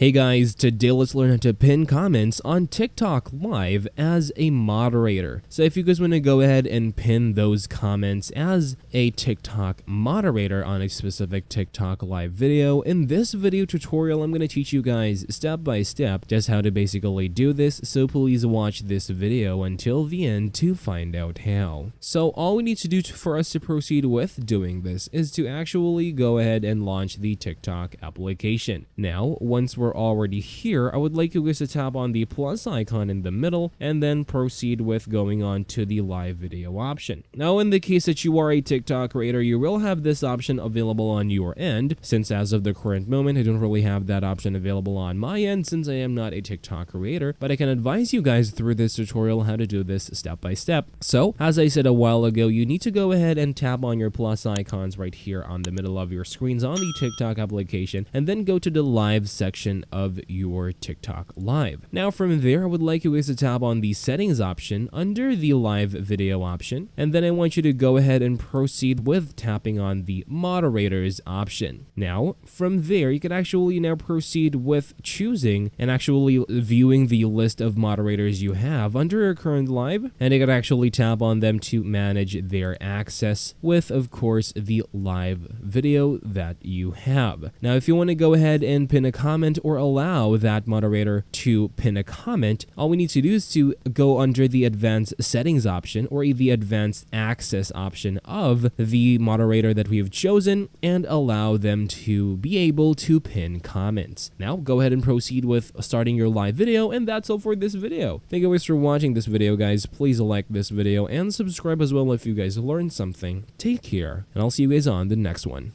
Hey guys, today let's learn how to pin comments on TikTok Live as a moderator. So if you guys want to go ahead and pin those comments as a TikTok moderator on a specific TikTok Live video, in this video tutorial I'm going to teach you guys step by step just how to basically do this, so please watch this video until the end to find out how. So all we need to do for us to proceed with doing this is to actually go ahead and launch the TikTok application. Now, once we're already here, I would like you guys to tap on the plus icon in the middle and then proceed with going on to the live video option. Now, in the case that you are a TikTok creator, you will have this option available on your end, since as of the current moment, I don't really have that option available on my end since I am not a TikTok creator, but I can advise you guys through this tutorial how to do this step by step. So, as I said a while ago, you need to go ahead and tap on your plus icons right here on the middle of your screens on the TikTok application, and then go to the live section of your TikTok Live. Now from there, I would like you guys to tap on the settings option under the live video option, and then I want you to go ahead and proceed with tapping on the moderators option. Now from there, you can actually now proceed with choosing and actually viewing the list of moderators you have under your current live, and you can actually tap on them to manage their access with, of course, the live video that you have. Now if you want to go ahead and pin a comment or allow that moderator to pin a comment, all we need to do is to go under the advanced settings option or the advanced access option of the moderator that we have chosen and allow them to be able to pin comments. Now go ahead and proceed with starting your live video, and that's all for this video. Thank you guys for watching this video, guys. Please like this video and subscribe as well if you guys learned something. Take care, and I'll see you guys on the next one.